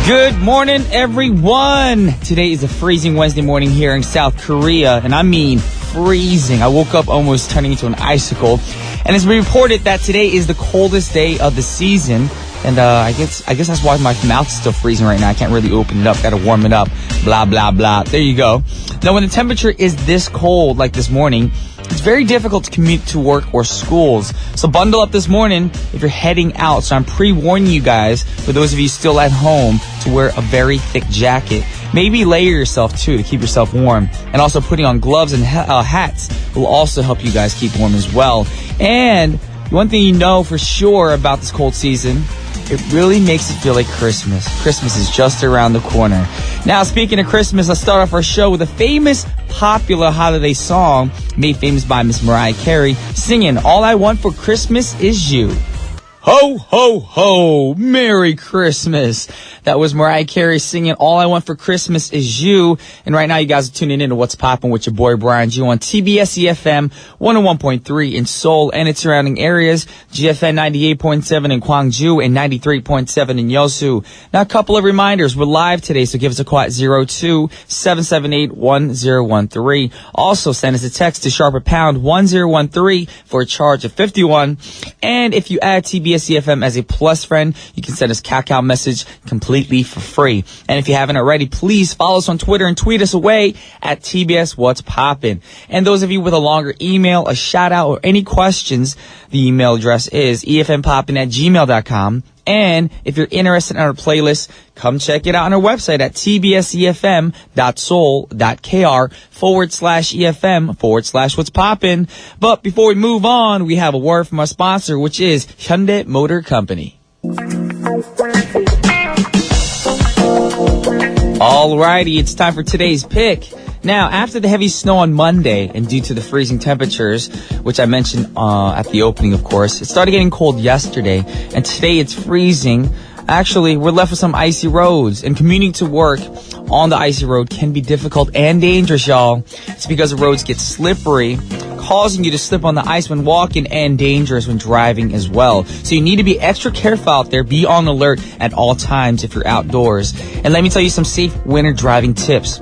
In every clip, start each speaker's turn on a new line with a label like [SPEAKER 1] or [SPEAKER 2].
[SPEAKER 1] Good morning, everyone. Today is a freezing Wednesday morning here in South Korea, and I mean freezing. I woke up almost turning into an icicle, and it's been reported that today is the coldest day of the season. And I guess that's why my mouth's still freezing right now. I can't really open it up. Gotta warm it up. Blah, blah, blah. There you go. Now, when the temperature is this cold, like this morning, it's very difficult to commute to work or schools. So bundle up this morning if you're heading out. So I'm pre-warning you guys, for those of you still at home, to wear a very thick jacket. Maybe layer yourself too to keep yourself warm. And also putting on gloves and hats will also help you guys keep warm as well. And one thing you know for sure about this cold season, it really makes it feel like Christmas. Christmas is just around the corner. Now, speaking of Christmas, let's start off our show with a famous, popular holiday song made famous by Miss Mariah Carey, singing All I Want for Christmas Is You. Ho, ho, ho, Merry Christmas. That was Mariah Carey singing All I Want for Christmas Is You. And right now you guys are tuning in to What's Poppin' with your boy Brian G on TBS efm 101.3 in Seoul and its surrounding areas, GFN 98.7 in Gwangju and 93.7 in Yeosu. Now a couple of reminders. We're live today, so give us a call at 02-778-1013. Also send us a text to sharper pound 1013 for a charge of 51. And if you add TBS efm as a plus friend, you can send us Kakao message completely for free. And if you haven't already, please follow us on Twitter and tweet us away at TBS What's Poppin'. And those of you with a longer email, a shout out, or any questions, the email address is efmpoppin@gmail.com. And if you're interested in our playlist, come check it out on our website at tbsefm.soul.kr/EFM/What's Poppin'. But before we move on, we have a word from our sponsor, which is Hyundai Motor Company. Alrighty, it's time for today's pick. Now, after the heavy snow on Monday and due to the freezing temperatures, which I mentioned at the opening, of course, it started getting cold yesterday, and today it's freezing. Actually, we're left with some icy roads, and commuting to work on the icy road can be difficult and dangerous, y'all. It's because the roads get slippery, causing you to slip on the ice when walking, and dangerous when driving as well. So you need to be extra careful out there. Be on alert at all times if you're outdoors. And let me tell you some safe winter driving tips.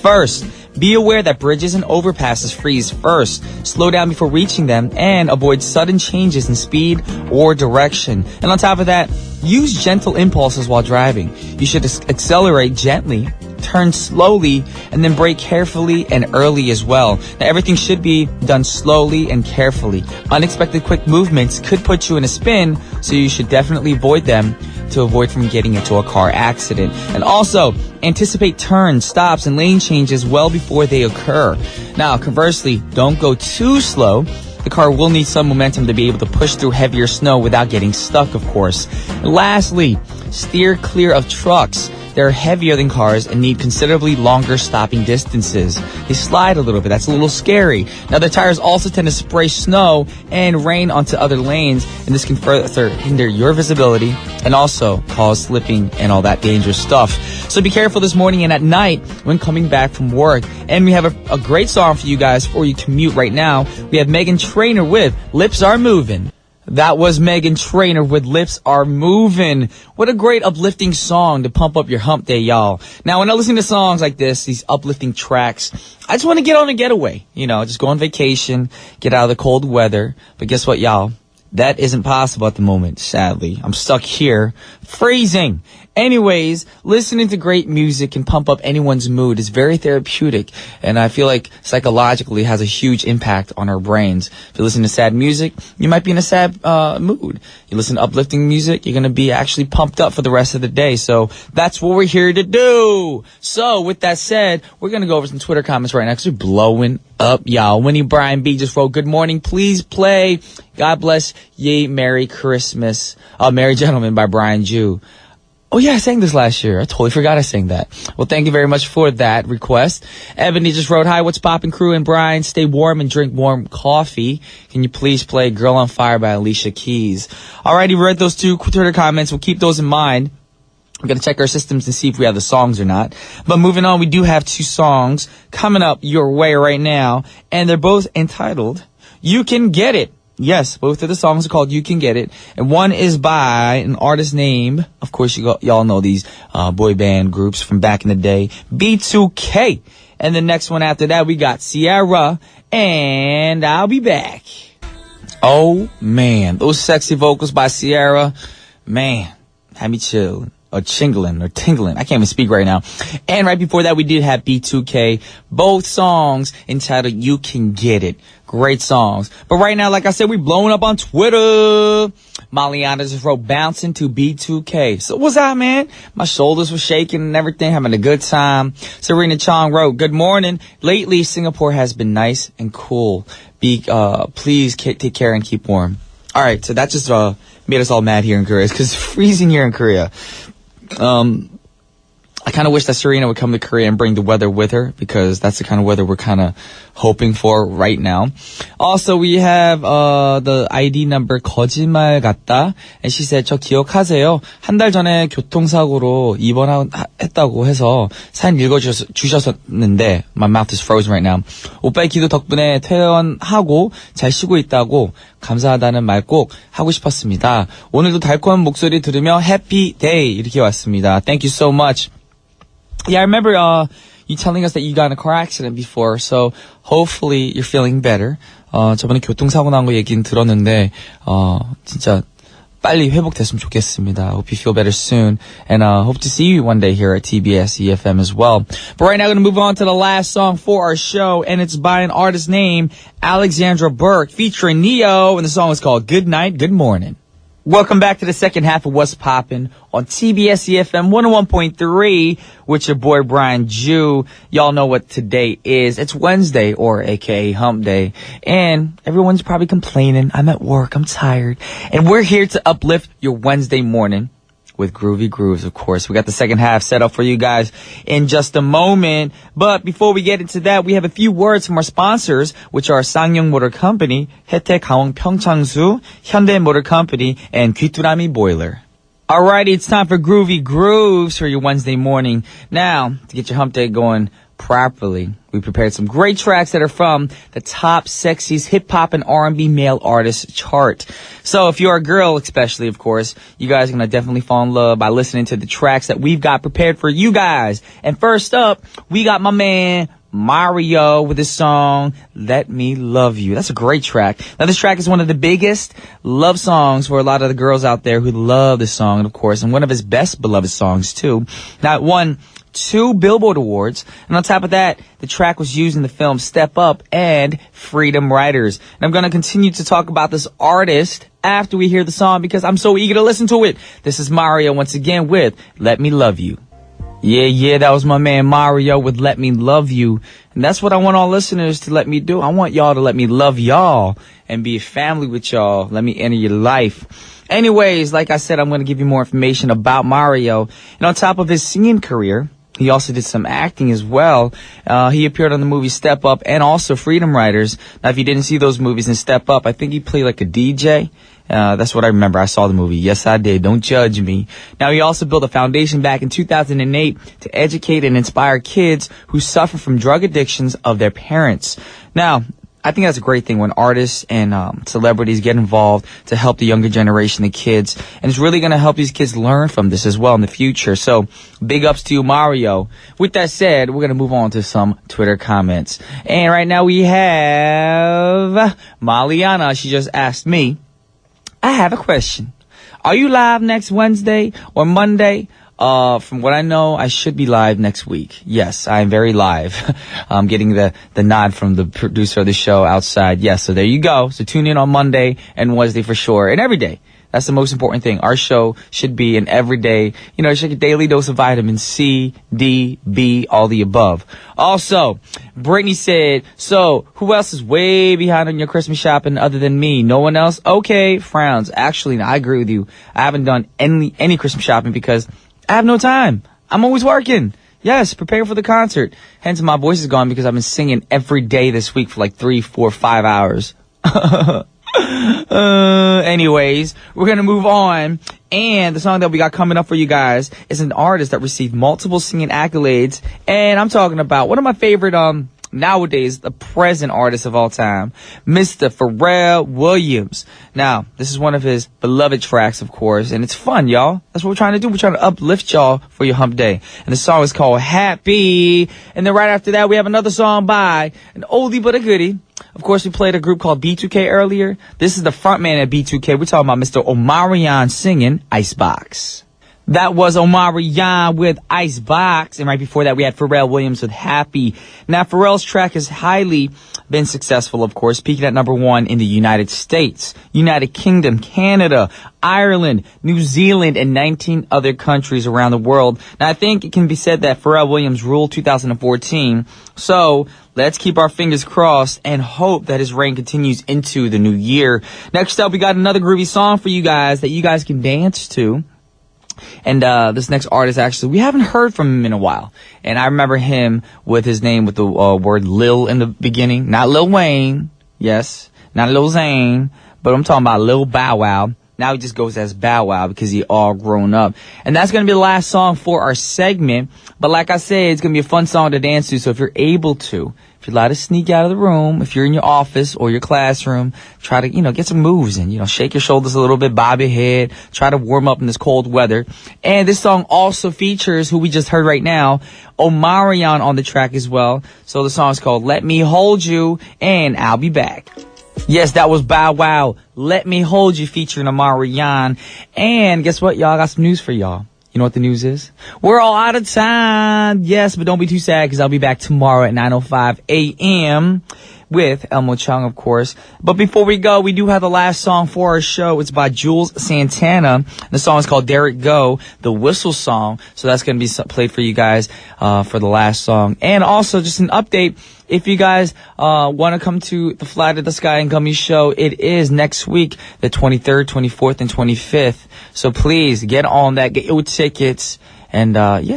[SPEAKER 1] First, be aware that bridges and overpasses freeze first. Slow down before reaching them and avoid sudden changes in speed or direction. And on top of that, use gentle impulses while driving. You should accelerate gently, turn slowly, and then brake carefully and early as well. Now, everything should be done slowly and carefully. Unexpected quick movements could put you in a spin, so you should definitely avoid them to avoid from getting into a car accident. And also, anticipate turns, stops, and lane changes well before they occur. Now, conversely, don't go too slow. The car will need some momentum to be able to push through heavier snow without getting stuck, of course. And lastly, steer clear of trucks. They're heavier than cars and need considerably longer stopping distances. They slide a little bit. That's a little scary. Now, the tires also tend to spray snow and rain onto other lanes, and this can further hinder your visibility and also cause slipping and all that dangerous stuff. So be careful this morning and at night when coming back from work. And we have a great song for you guys before you commute right now. We have Meghan Trainor with Lips Are Moving. That was Meghan Trainor with Lips Are Moving. What a great uplifting song to pump up your hump day, y'all. Now, when I listen to songs like this, these uplifting tracks, I just want to get on a getaway. You know, just go on vacation, get out of the cold weather. But guess what, y'all? That isn't possible at the moment, sadly. I'm stuck here, freezing. Anyways, listening to great music can pump up anyone's mood. It's very therapeutic, and I feel like psychologically it has a huge impact on our brains. If you listen to sad music, you might be in a sad mood. You listen to uplifting music, you're going to be actually pumped up for the rest of the day. So that's what we're here to do. So with that said, we're going to go over some Twitter comments right now because we're blowing up, y'all. Winnie Brian B just wrote, "Good morning. Please play God Bless Ye Merry Christmas, Merry Gentlemen by Brian Jew." Oh, yeah, I sang this last year. I totally forgot I sang that. Well, thank you very much for that request. Ebony just wrote, "Hi, what's poppin' crew and Brian? Stay warm and drink warm coffee. Can you please play Girl on Fire by Alicia Keys?" Alrighty, we read those two Twitter comments. We'll keep those in mind. We're going to check our systems to see if we have the songs or not. But moving on, we do have two songs coming up your way right now. And they're both entitled, "You Can Get It." Yes, both of the songs are called You Can Get It. And one is by an artist named, of course, y'all know these boy band groups from back in the day, B2K. And the next one after that, we got Sierra and I'll Be Back. Oh, man. Those sexy vocals by Sierra, man, had me chilling. Or tingling. I can't even speak right now. And right before that, we did have B2K. Both songs entitled You Can Get It. Great songs. But right now, like I said, we blowing up on Twitter. Maliana just wrote bouncing to B2K. So what's that, man? My shoulders were shaking and everything, having a good time. Serena Chong wrote, good morning. Lately, Singapore has been nice and cool. Please take care and keep warm. All right, so that just made us all mad here in Korea because it's freezing here in Korea. I kind of wish that Serena would come to Korea and bring the weather with her because that's the kind of weather we're kind of hoping for right now. Also, we have the ID number 거짓말 같다. And she said, 저 기억하세요? 한 달 전에 교통사고로 입원했다고 해서 사연 읽어주셨는데 my mouth is frozen right now. 오빠의 기도 덕분에 퇴원하고 잘 쉬고 있다고 감사하다는 말 꼭 하고 싶었습니다. 오늘도 달콤한 목소리 들으며 happy day 이렇게 왔습니다. Thank you so much. Yeah, I remember you telling us that you got in a car accident before, so hopefully you're feeling better. 저번에 교통사고 난 거 얘기는 들었는데 진짜 빨리 회복됐으면 좋겠습니다. Hope you feel better soon, and hope to see you one day here at TBS efm as well. But right now, we're going to move on to the last song for our show, and it's by an artist named Alexandra Burke, featuring Neo, and the song is called Good Night, Good Morning. Welcome back to the second half of What's Poppin' on TBS efm 101.3 with your boy Brian Jew. Y'all know what today is. It's Wednesday, or aka Hump Day. And everyone's probably complaining. I'm at work. I'm tired. And we're here to uplift your Wednesday morning with Groovy Grooves, of course. We got the second half set up for you guys in just a moment. But before we get into that, we have a few words from our sponsors, which are Sangyong Motor Company, 혜택 강원 평창수, Hyundai Motor Company, and 귀뚜라미 Boiler. Alrighty, it's time for Groovy Grooves for your Wednesday morning. Now, to get your hump day going properly, we prepared some great tracks that are from the top sexiest hip-hop and R&B male artists chart. So if you're a girl, especially, of course, you guys are going to definitely fall in love by listening to the tracks that we've got prepared for you guys. And first up, we got my man Mario with his song, Let Me Love You. That's a great track. Now, this track is one of the biggest love songs for a lot of the girls out there who love this song, and of course, and one of his best beloved songs, too. Now, it won 2 Billboard Awards, and on top of that, the track was used in the film Step Up and Freedom Riders. And I'm going to continue to talk about this artist after we hear the song because I'm so eager to listen to it. This is Mario once again with Let Me Love You. Yeah, that was my man Mario with Let Me Love You. And that's what I want all listeners to let me do. I want y'all to let me love y'all and be a family with y'all. Let me enter your life. Anyways, like I said, I'm going to give you more information about Mario. And on top of his singing career, he also did some acting as well. He appeared on the movie Step Up and also Freedom Riders. Now, if you didn't see those movies in Step Up, I think he played like a DJ. That's what I remember. I saw the movie. Yes, I did. Don't judge me. Now, he also built a foundation back in 2008 to educate and inspire kids who suffer from drug addictions of their parents. Now, I think that's a great thing when artists and celebrities get involved to help the younger generation, the kids. And it's really going to help these kids learn from this as well in the future. So big ups to you, Mario. With that said, we're going to move on to some Twitter comments. And right now we have Maliana. She just asked me, I have a question. Are you live next Wednesday or Monday? From what I know, I should be live next week. Yes, I am very live. I'm getting the nod from the producer of the show outside. Yes, so there you go. So tune in on Monday and Wednesday for sure. And every day. That's the most important thing. Our show should be an everyday, it's like a daily dose of vitamin C, D, B, all the above. Also, Brittany said, so who else is way behind on your Christmas shopping other than me? No one else? Okay, frowns. Actually, I agree with you. I haven't done any Christmas shopping because I have no time. I'm always working. Yes, preparing for the concert. Hence, my voice is gone because I've been singing every day this week for like 3, 4, 5 hours. Anyways, we're gonna move on. And the song that we got coming up for you guys is an artist that received multiple singing accolades. And I'm talking about one of my favorite nowadays the present artist of all time, Mr. Pharrell Williams. Now, this is one of his beloved tracks, of course, and it's fun, y'all. That's what we're trying to do. We're trying to uplift y'all for your hump day. And the song is called Happy. And then right after that, we have another song by an oldie but a goodie. Of course, we played a group called B2K earlier. This is the frontman at B2K. We're talking about Mr. Omarion singing Icebox. That was Omarion with Icebox. And right before that, we had Pharrell Williams with Happy. Now, Pharrell's track has highly been successful, of course, peaking at #1 in the United States, United Kingdom, Canada, Ireland, New Zealand, and 19 other countries around the world. Now, I think it can be said that Pharrell Williams ruled 2014. So let's keep our fingers crossed and hope that his reign continues into the new year. Next up, we got another groovy song for you guys that you guys can dance to. And this next artist, actually, we haven't heard from him in a while. And I remember him with his name with the word Lil in the beginning. Not Lil Wayne, yes. Not Lil Zane, but I'm talking about Lil Bow Wow. Now he just goes as Bow Wow because he all grown up. And that's going to be the last song for our segment. But like I said, it's going to be a fun song to dance to. So if you're able to, if you're allowed to sneak out of the room, if you're in your office or your classroom, try to, get some moves in, shake your shoulders a little bit, bob your head, try to warm up in this cold weather. And this song also features who we just heard right now, Omarion on the track as well. So the song is called Let Me Hold You, and I'll be back. Yes, that was Bow Wow, Let Me Hold You featuring Omarion. And guess what, y'all? I got some news for y'all. You know what the news is? We're all out of time. Yes, but don't be too sad because I'll be back tomorrow at 9:05 a.m. with Elmo Chung, of course. But before we go, we do have the last song for our show. It's by Jules Santana. The song is called Dare It Go, the whistle song. So that's going to be played for you guys for the last song. And also just an update. If you guys want to come to the Fly to the Sky and Gummy show, it is next week, the 23rd, 24th, and 25th. So please get on that, get your tickets, and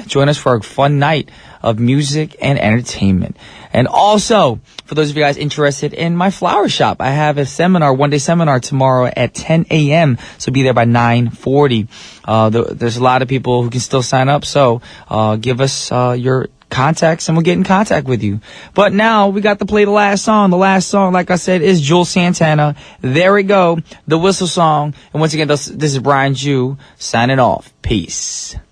[SPEAKER 1] join us for a fun night of music and entertainment. And also, for those of you guys interested in my flower shop, I have a seminar, one-day seminar tomorrow at 10 a.m. So be there by 9:40. There's a lot of people who can still sign up, so give us your contacts and we'll get in contact with you. But now we got to play the last song. The last song, like I said, is Jules Santana. There we go, the whistle song. And once again, this is Brian Jew signing off. Peace.